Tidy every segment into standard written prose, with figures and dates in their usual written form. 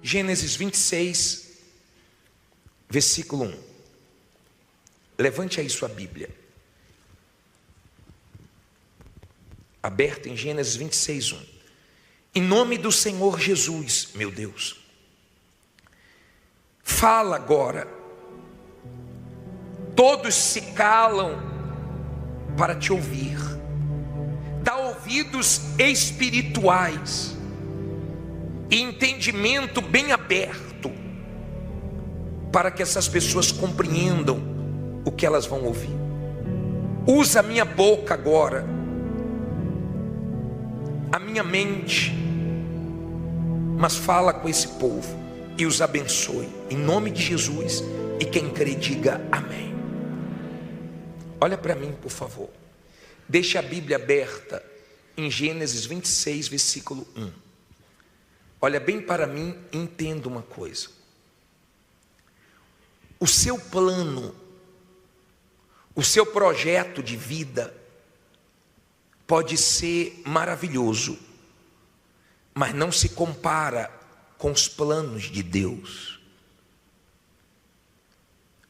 Gênesis 26, versículo 1. Levante aí sua Bíblia. Aberta em Gênesis 26, 1. Em nome do Senhor Jesus, meu Deus, fala agora. Todos se calam para te ouvir. Dá ouvidos espirituais e entendimento bem aberto, para que essas pessoas compreendam o que elas vão ouvir. Usa a minha boca agora, a minha mente, mas fala com esse povo e os abençoe, em nome de Jesus. E quem crê diga amém. Olha para mim, por favor. Deixe a Bíblia aberta em Gênesis 26, versículo 1. Olha bem para mim e entenda uma coisa. O seu plano, o seu projeto de vida pode ser maravilhoso, mas não se compara com os planos de Deus.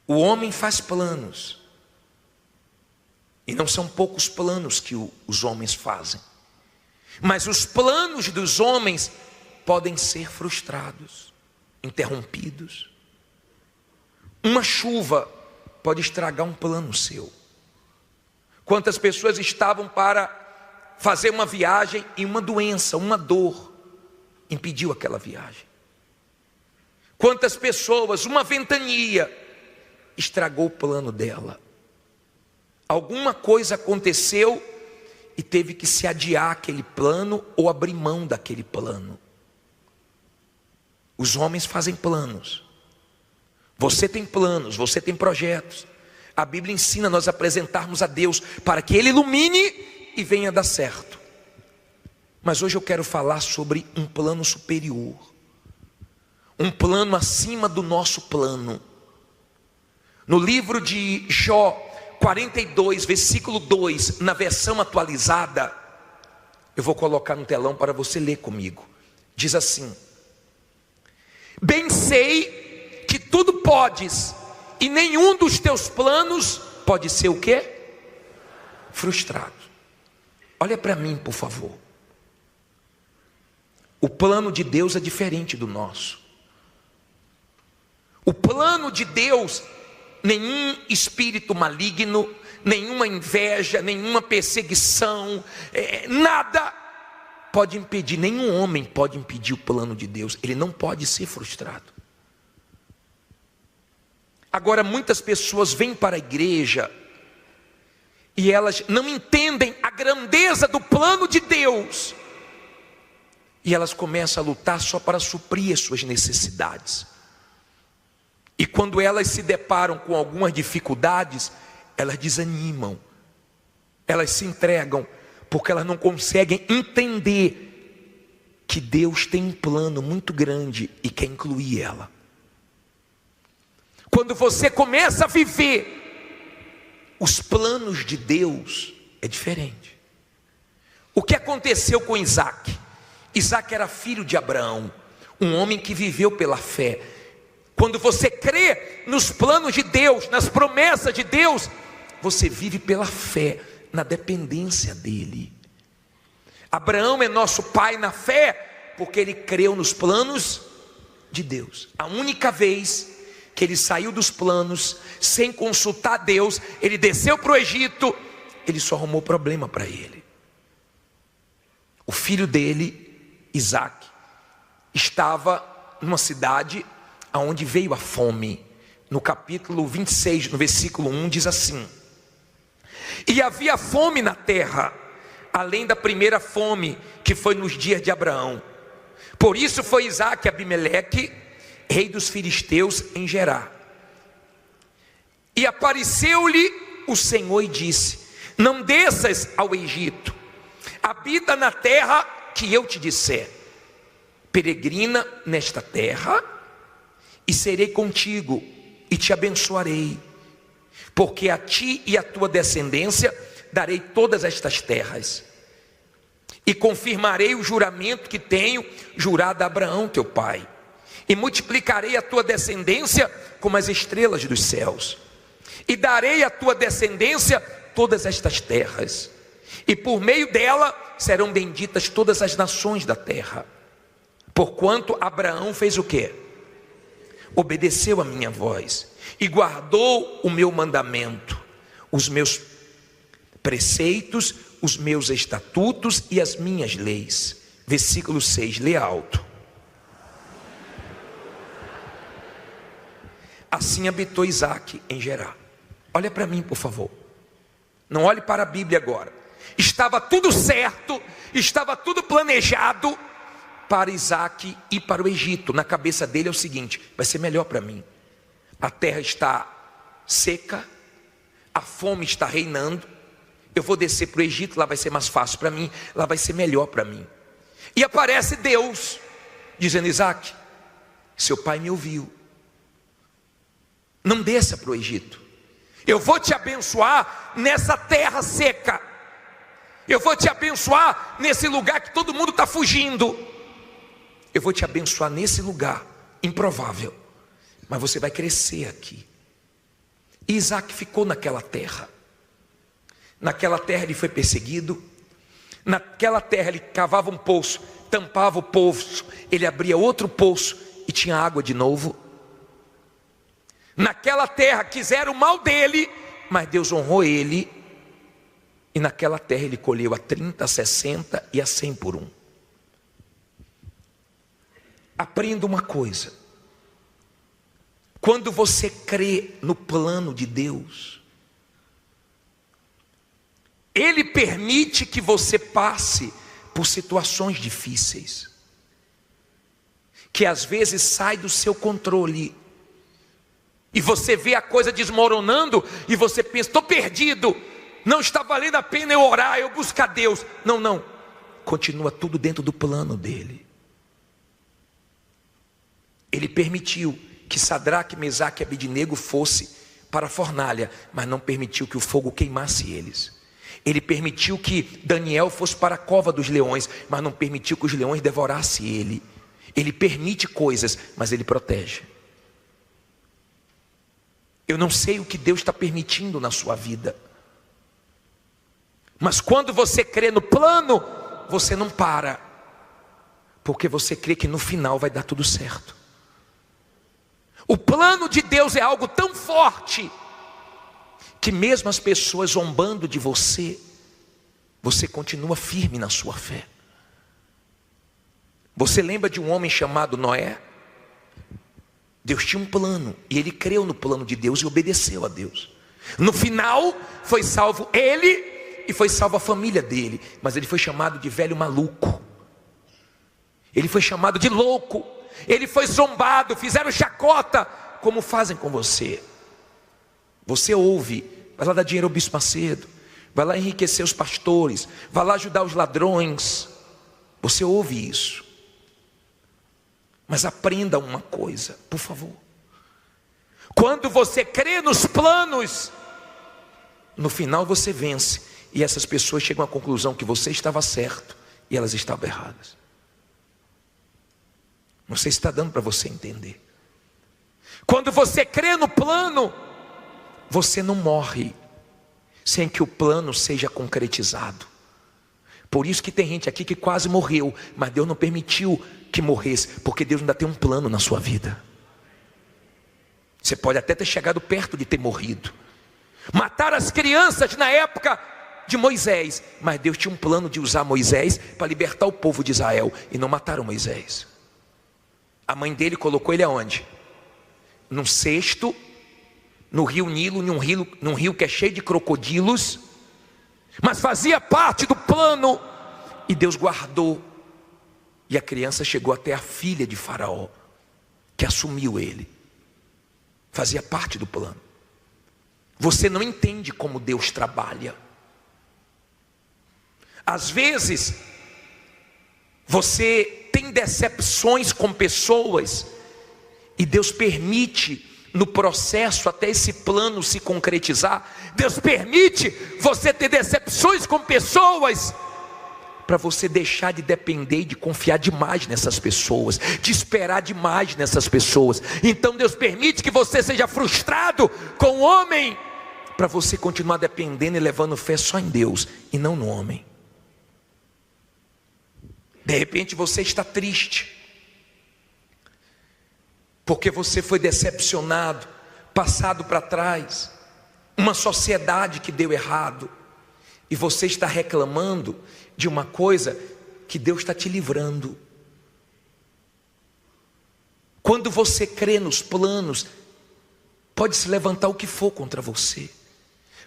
O homem faz planos, e não são poucos planos que os homens fazem, mas os planos dos homens podem ser frustrados, interrompidos. Uma chuva pode estragar um plano seu. Quantas pessoas estavam para fazer uma viagem e uma doença, uma dor impediu aquela viagem. Quantas pessoas, uma ventania estragou o plano dela. Alguma coisa aconteceu e teve que se adiar aquele plano ou abrir mão daquele plano. Os homens fazem planos. Você tem planos, você tem projetos. A Bíblia ensina nós apresentarmos a Deus para que Ele ilumine e venha dar certo. Mas hoje eu quero falar sobre um plano superior, um plano acima do nosso plano. No livro de Jó 42, versículo 2, na versão atualizada, eu vou colocar no telão para você ler comigo. Diz assim: bem sei que tudo podes, e nenhum dos teus planos pode ser o quê? Frustrado. Olha para mim, por favor. O plano de Deus é diferente do nosso. O plano de Deus, nenhum espírito maligno, nenhuma inveja, nenhuma perseguição, nada pode impedir, nenhum homem pode impedir o plano de Deus. Ele não pode ser frustrado. Agora, muitas pessoas vêm para a igreja e elas não entendem a grandeza do plano de Deus, e elas começam a lutar só para suprir as suas necessidades. E quando elas se deparam com algumas dificuldades, elas desanimam, elas se entregam, porque elas não conseguem entender que Deus tem um plano muito grande e quer incluir ela. Quando você começa a viver os planos de Deus, é diferente. O que aconteceu com Isaac? Isaac era filho de Abraão, um homem que viveu pela fé. Quando você crê nos planos de Deus, nas promessas de Deus, você vive pela fé, na dependência dele. Abraão é nosso pai na fé, porque ele creu nos planos de Deus. A única vez que ele saiu dos planos, sem consultar Deus, ele desceu para o Egito, ele só arrumou problema para ele. O filho dele, Isaac, estava numa cidade onde veio a fome. No capítulo 26, no versículo 1, diz assim: e havia fome na terra, além da primeira fome, que foi nos dias de Abraão. Por isso foi Isaac a Abimeleque, rei dos filisteus, em Gerar. E apareceu-lhe o Senhor e disse: não desças ao Egito, habita na terra que eu te disser. Peregrina nesta terra, e serei contigo, e te abençoarei, porque a ti e a tua descendência darei todas estas terras, e confirmarei o juramento que tenho jurado a Abraão teu pai, e multiplicarei a tua descendência como as estrelas dos céus, e darei à tua descendência todas estas terras, e por meio dela serão benditas todas as nações da terra. Porquanto Abraão fez o quê? Obedeceu a minha voz e guardou o meu mandamento, os meus preceitos, os meus estatutos e as minhas leis. Versículo 6, lê alto. Assim habitou Isaque em Gerar. Olha para mim, por favor. Não olhe para a Bíblia agora. Estava tudo certo, estava tudo planejado para Isaque ir para o Egito. Na cabeça dele é o seguinte: vai ser melhor para mim. A terra está seca, a fome está reinando. Eu vou descer para o Egito, lá vai ser mais fácil para mim, lá vai ser melhor para mim. E aparece Deus, dizendo: Isaque, seu pai me ouviu. Não desça para o Egito. Eu vou te abençoar nessa terra seca. Eu vou te abençoar nesse lugar que todo mundo está fugindo. Eu vou te abençoar nesse lugar improvável, mas você vai crescer aqui. E Isaque ficou naquela terra. Naquela terra ele foi perseguido. Naquela terra ele cavava um poço, tampava o poço, ele abria outro poço e tinha água de novo. Naquela terra quiseram o mal dele, mas Deus honrou ele. E naquela terra ele colheu a 30, a 60 e a 100 por um. Aprenda uma coisa: quando você crê no plano de Deus, Ele permite que você passe por situações difíceis, que às vezes sai do seu controle, e você vê a coisa desmoronando, e você pensa: estou perdido, não está valendo a pena eu orar, eu buscar Deus. Não, continua tudo dentro do plano dele. Ele permitiu que Sadraque, Mesaque e Abednego fosse para a fornalha, mas não permitiu que o fogo queimasse eles. Ele permitiu que Daniel fosse para a cova dos leões, mas não permitiu que os leões devorassem ele. Ele permite coisas, mas ele protege. Eu não sei o que Deus está permitindo na sua vida, mas quando você crê no plano, você não para, porque você crê que no final vai dar tudo certo. O plano de Deus é algo tão forte, que mesmo as pessoas zombando de você, você continua firme na sua fé. Você lembra de um homem chamado Noé? Deus tinha um plano, e ele creu no plano de Deus e obedeceu a Deus. No final, foi salvo ele e foi salva a família dele, mas ele foi chamado de velho maluco, ele foi chamado de louco, ele foi zombado, fizeram chacota, como fazem com você. Você ouve: vai lá dar dinheiro ao bispo Macedo, vai lá enriquecer os pastores, vai lá ajudar os ladrões. Você ouve isso, mas aprenda uma coisa, por favor: quando você crê nos planos, no final você vence. E essas pessoas chegam à conclusão que você estava certo e elas estavam erradas. Não sei se está dando para você entender. Quando você crê no plano, você não morre sem que o plano seja concretizado. Por isso que tem gente aqui que quase morreu, mas Deus não permitiu que morresse, porque Deus ainda tem um plano na sua vida. Você pode até ter chegado perto de ter morrido, matar as crianças na época de Moisés, mas Deus tinha um plano de usar Moisés para libertar o povo de Israel, e não mataram Moisés. A mãe dele colocou ele aonde? Num cesto, no rio Nilo, num rio que é cheio de crocodilos, mas fazia parte do plano, e Deus guardou. E a criança chegou até a filha de Faraó, que assumiu ele. Fazia parte do plano. Você não entende como Deus trabalha. Às vezes você tem decepções com pessoas, e Deus permite no processo até esse plano se concretizar. Deus permite você ter decepções com pessoas, para você deixar de depender e de confiar demais nessas pessoas, de esperar demais nessas pessoas. Então Deus permite que você seja frustrado com o homem, para você continuar dependendo e levando fé só em Deus e não no homem. De repente você está triste, porque você foi decepcionado, passado para trás, uma sociedade que deu errado, e você está reclamando de uma coisa que Deus está te livrando. Quando você crê nos planos, pode se levantar o que for contra você.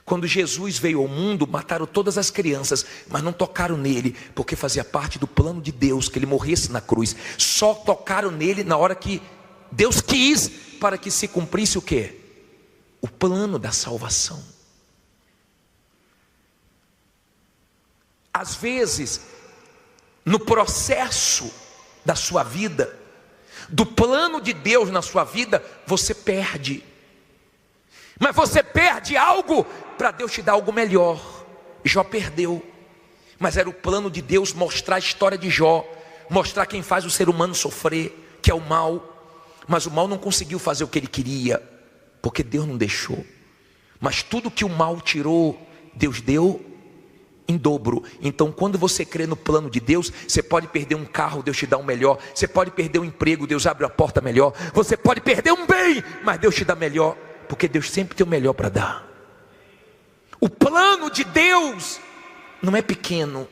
Quando Jesus veio ao mundo, mataram todas as crianças, mas não tocaram nele, porque fazia parte do plano de Deus que ele morresse na cruz. Só tocaram nele na hora que Deus quis, para que se cumprisse o quê? O plano da salvação. Às vezes, no processo da sua vida, do plano de Deus na sua vida, você perde. Mas você perde algo para Deus te dar algo melhor. Jó perdeu, mas era o plano de Deus mostrar a história de Jó, mostrar quem faz o ser humano sofrer, que é o mal. Mas o mal não conseguiu fazer o que ele queria, porque Deus não deixou. Mas tudo que o mal tirou, Deus deu em dobro. Então quando você crê no plano de Deus, você pode perder um carro, Deus te dá um melhor. Você pode perder um emprego, Deus abre a porta melhor. Você pode perder um bem, mas Deus te dá melhor, porque Deus sempre tem o melhor para dar. O plano de Deus não é pequeno.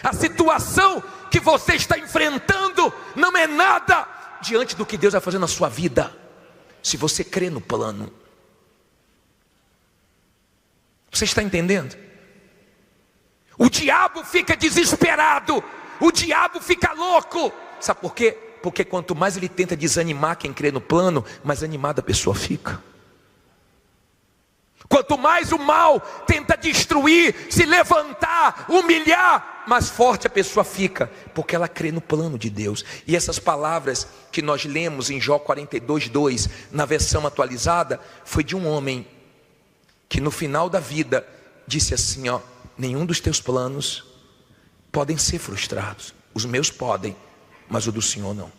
A situação que você está enfrentando não é nada diante do que Deus vai fazer na sua vida, se você crê no plano. Você está entendendo? O diabo fica desesperado, o diabo fica louco. Sabe por quê? Porque quanto mais ele tenta desanimar quem crê no plano, mais animada a pessoa fica. Quanto mais o mal tenta destruir, se levantar, humilhar, mais forte a pessoa fica, porque ela crê no plano de Deus. E essas palavras que nós lemos em Jó 42:2, na versão atualizada, foi de um homem que no final da vida disse assim, ó: nenhum dos teus planos podem ser frustrados. Os meus podem, mas o do Senhor não.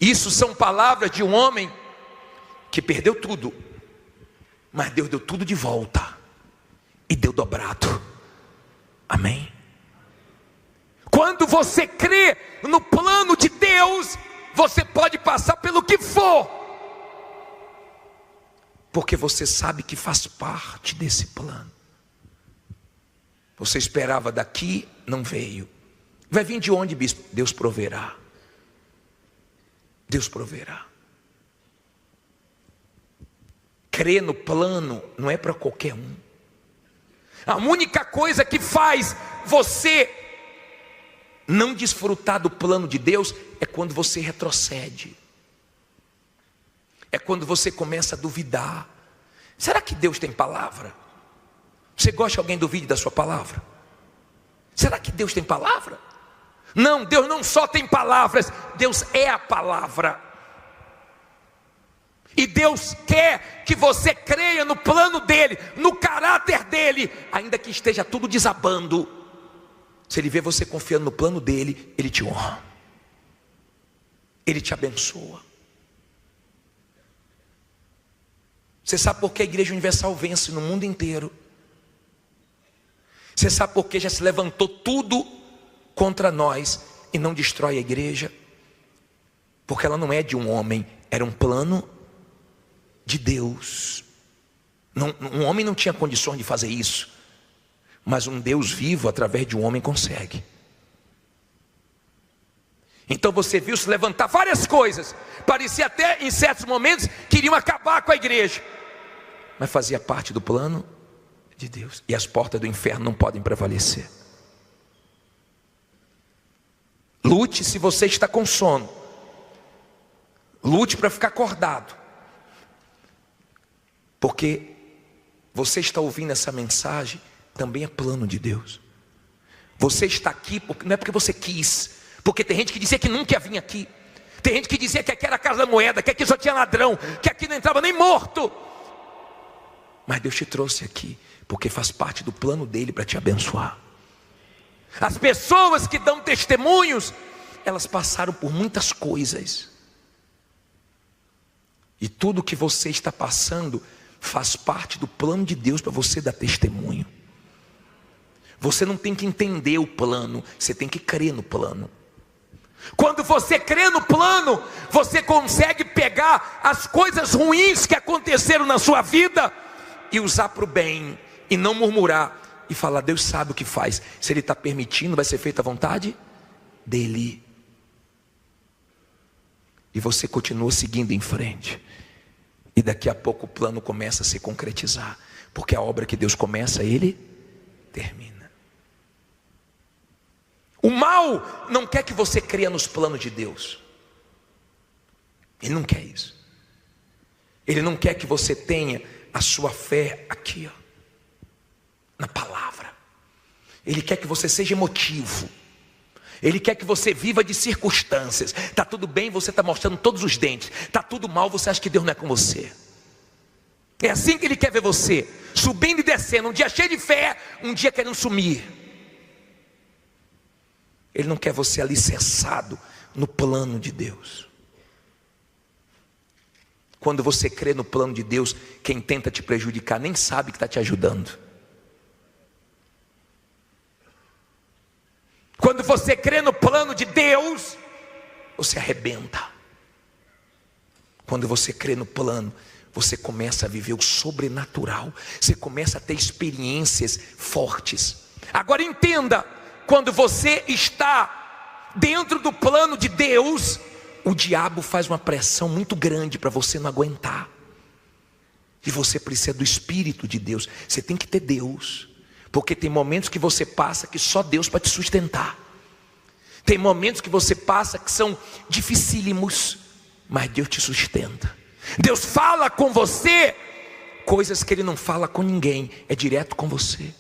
Isso são palavras de um homem que perdeu tudo, mas Deus deu tudo de volta e deu dobrado. Amém? Quando você crê no plano de Deus, você pode passar pelo que for, porque você sabe que faz parte desse plano. Você esperava daqui, não veio. Vai vir de onde, bispo? Deus proverá. Deus proverá. Crer no plano não é para qualquer um. A única coisa que faz você não desfrutar do plano de Deus é quando você retrocede. É quando você começa a duvidar. Será que Deus tem palavra? Você gosta que alguém duvide da sua palavra? Será que Deus tem palavra? Não, Deus não só tem palavras, Deus é a palavra. E Deus quer que você creia no plano dele, no caráter dele, ainda que esteja tudo desabando. Se ele vê você confiando no plano dele, ele te honra, ele te abençoa. Você sabe por que a Igreja Universal vence no mundo inteiro? Você sabe por que já se levantou tudo contra nós e não destrói a igreja? Porque ela não é de um homem, era um plano de Deus. Um homem não tinha condições de fazer isso, mas um Deus vivo através de um homem consegue. Então você viu se levantar várias coisas, parecia até em certos momentos que iriam acabar com a igreja, mas fazia parte do plano de Deus, e as portas do inferno não podem prevalecer. Lute se você está com sono, lute para ficar acordado, porque você está ouvindo essa mensagem, também é plano de Deus. Você está aqui não é porque você quis, porque tem gente que dizia que nunca ia vir aqui, tem gente que dizia que aqui era a casa da moeda, que aqui só tinha ladrão, que aqui não entrava nem morto. Mas Deus te trouxe aqui, porque faz parte do plano dele para te abençoar. As pessoas que dão testemunhos, elas passaram por muitas coisas. E tudo que você está passando faz parte do plano de Deus para você dar testemunho. Você não tem que entender o plano, você tem que crer no plano. Quando você crê no plano, você consegue pegar as coisas ruins que aconteceram na sua vida e usar para o bem, e não murmurar e falar: Deus sabe o que faz. Se Ele está permitindo, vai ser feita a vontade dEle. E você continua seguindo em frente. E daqui a pouco o plano começa a se concretizar. Porque a obra que Deus começa, Ele termina. O mal não quer que você creia nos planos de Deus. Ele não quer isso. Ele não quer que você tenha a sua fé aqui, ó, na palavra. Ele quer que você seja emotivo. Ele quer que você viva de circunstâncias. Está tudo bem, você está mostrando todos os dentes. Está tudo mal, você acha que Deus não é com você. É assim que Ele quer ver você, subindo e descendo, um dia cheio de fé, um dia querendo sumir. Ele não quer você alicerçado no plano de Deus. Quando você crê no plano de Deus, quem tenta te prejudicar nem sabe que está te ajudando. Quando você crê no plano de Deus, você arrebenta. Quando você crê no plano, você começa a viver o sobrenatural. Você começa a ter experiências fortes. Agora entenda, quando você está dentro do plano de Deus, o diabo faz uma pressão muito grande para você não aguentar. E você precisa do Espírito de Deus. Você tem que ter Deus. Porque tem momentos que você passa que só Deus para te sustentar. Tem momentos que você passa que são dificílimos, mas Deus te sustenta. Deus fala com você coisas que Ele não fala com ninguém, é direto com você.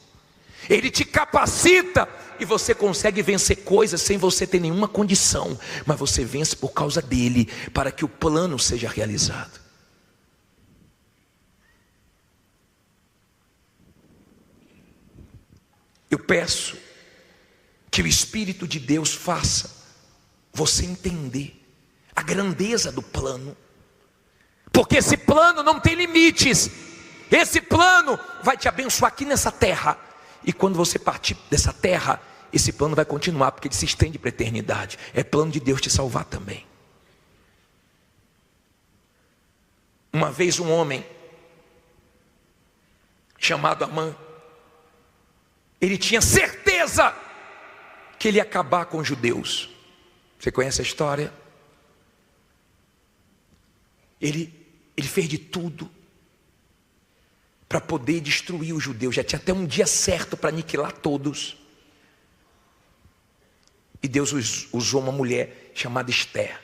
Ele te capacita e você consegue vencer coisas sem você ter nenhuma condição, mas você vence por causa dele, para que o plano seja realizado. Eu peço que o Espírito de Deus faça você entender a grandeza do plano, porque esse plano não tem limites. Esse plano vai te abençoar aqui nessa terra, e quando você partir dessa terra, esse plano vai continuar, porque ele se estende para a eternidade. É plano de Deus te salvar também. Uma vez um homem chamado Amã, ele tinha certeza que ele ia acabar com os judeus. Você conhece a história? Ele fez de tudo para poder destruir os judeus. Já tinha até um dia certo para aniquilar todos. E Deus usou uma mulher chamada Esther.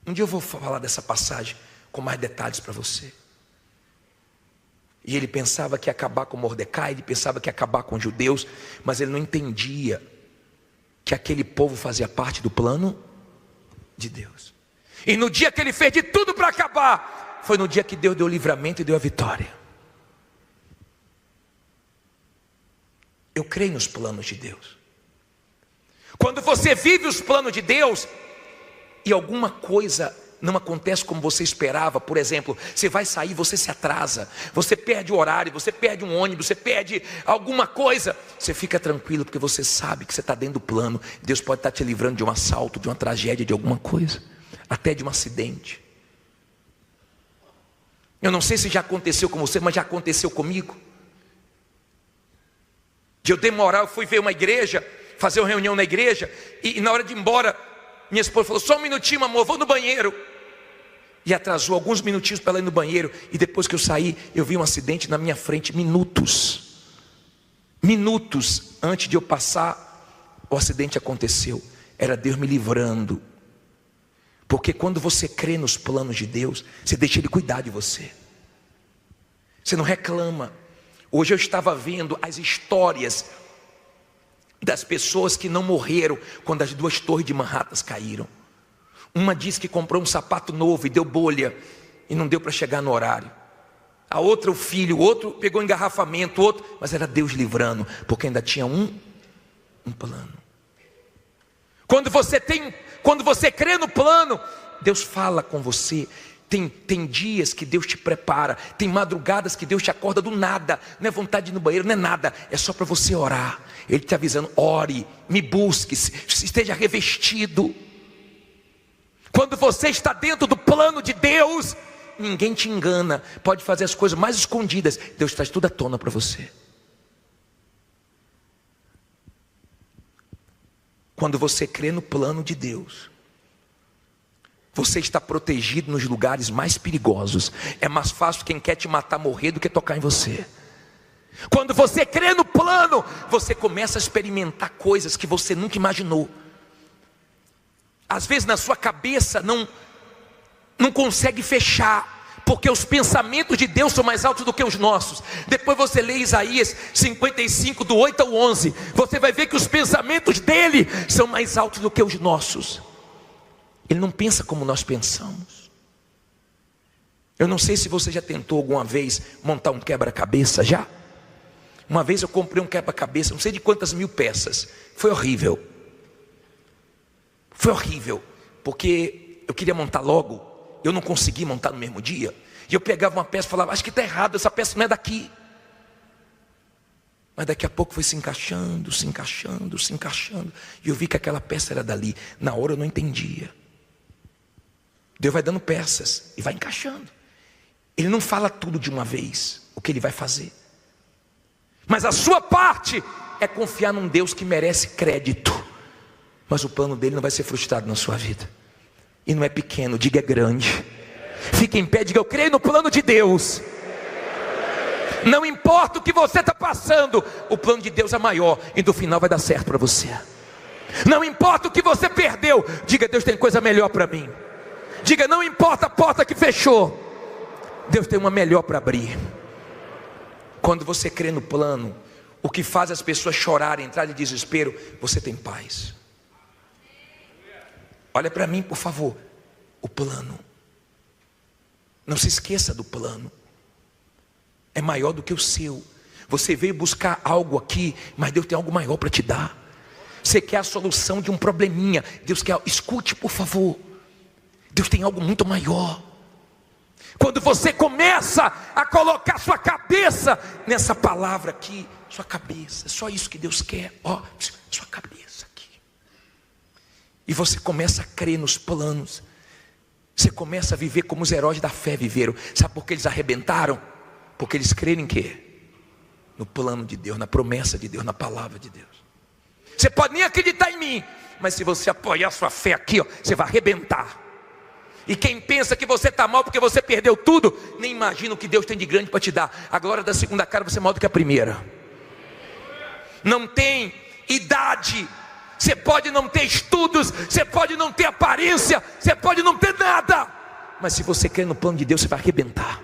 Um dia eu vou falar dessa passagem com mais detalhes para você. E ele pensava que ia acabar com Mordecai, ele pensava que ia acabar com os judeus, mas ele não entendia que aquele povo fazia parte do plano de Deus. E no dia que ele fez de tudo para acabar, foi no dia que Deus deu o livramento e deu a vitória. Eu creio nos planos de Deus. Quando você vive os planos de Deus e alguma coisa não acontece como você esperava, por exemplo, você vai sair, você se atrasa, você perde o horário, você perde um ônibus, você perde alguma coisa, você fica tranquilo, porque você sabe que você está dentro do plano. Deus pode estar te livrando de um assalto, de uma tragédia, de alguma coisa, até de um acidente. Eu não sei se já aconteceu com você, mas já aconteceu comigo. De eu demorar, eu fui ver uma igreja, fazer uma reunião na igreja, e na hora de ir embora, minha esposa falou: só um minutinho, amor, vou no banheiro. E atrasou alguns minutinhos para ela ir no banheiro. E depois que eu saí, eu vi um acidente na minha frente. Minutos antes de eu passar, o acidente aconteceu. Era Deus me livrando. Porque quando você crê nos planos de Deus, você deixa Ele cuidar de você. Você não reclama. Hoje eu estava vendo as histórias das pessoas que não morreram quando as 2 torres de Manhattan caíram. Uma disse que comprou um sapato novo e deu bolha e não deu para chegar no horário. A outra o filho, o outro pegou engarrafamento, o outro, mas era Deus livrando, porque ainda tinha um plano. Quando você crê no plano, Deus fala com você. Tem dias que Deus te prepara, tem madrugadas que Deus te acorda do nada, não é vontade de ir no banheiro, não é nada, é só para você orar. Ele te avisando: ore, me busque, esteja revestido. Quando você está dentro do plano de Deus, ninguém te engana, pode fazer as coisas mais escondidas, Deus traz tudo à tona para você. Quando você crê no plano de Deus, você está protegido nos lugares mais perigosos. É mais fácil quem quer te matar morrer do que tocar em você. Quando você crê no plano, você começa a experimentar coisas que você nunca imaginou. Às vezes na sua cabeça não consegue fechar, porque os pensamentos de Deus são mais altos do que os nossos. Depois você lê Isaías 55, do 8 ao 11, você vai ver que os pensamentos dele são mais altos do que os nossos. Ele não pensa como nós pensamos. Eu não sei se você já tentou alguma vez montar um quebra-cabeça, já? Uma vez eu comprei um quebra-cabeça, não sei de quantas mil peças. Foi horrível. Foi horrível, porque eu queria montar logo, eu não consegui montar no mesmo dia. E eu pegava uma peça e falava: acho que está errado, essa peça não é daqui. Mas daqui a pouco foi se encaixando. E eu vi que aquela peça era dali. Na hora eu não entendia. Deus vai dando peças e vai encaixando. Ele não fala tudo de uma vez, o que ele vai fazer. Mas a sua parte é confiar num Deus que merece crédito. Mas o plano dele não vai ser frustrado na sua vida. E não é pequeno, diga: é grande. Fique em pé, diga: eu creio no plano de Deus. Não importa o que você está passando, o plano de Deus é maior, e no final vai dar certo para você. Não importa o que você perdeu, diga: Deus tem coisa melhor para mim. Diga: não importa a porta que fechou, Deus tem uma melhor para abrir. Quando você crê no plano, o que faz as pessoas chorarem, entrar em desespero, você tem paz. Olha para mim, por favor. O plano, não se esqueça do plano, é maior do que o seu. Você veio buscar algo aqui, mas Deus tem algo maior para te dar. Você quer a solução de um probleminha, Deus quer, escute por favor, Deus tem algo muito maior. Quando você começa a colocar sua cabeça nessa palavra aqui, sua cabeça, é só isso que Deus quer, ó, sua cabeça aqui. E você começa a crer nos planos. Você começa a viver como os heróis da fé viveram. Sabe por que eles arrebentaram? Porque eles creram em quê? No plano de Deus, na promessa de Deus, na palavra de Deus. Você pode nem acreditar em mim, mas se você apoiar sua fé aqui, ó, você vai arrebentar. E quem pensa que você está mal porque você perdeu tudo, nem imagina o que Deus tem de grande para te dar. A glória da segunda cara vai ser maior do que a primeira. Não tem idade. Você pode não ter estudos, você pode não ter aparência, você pode não ter nada, mas se você crer no plano de Deus, você vai arrebentar.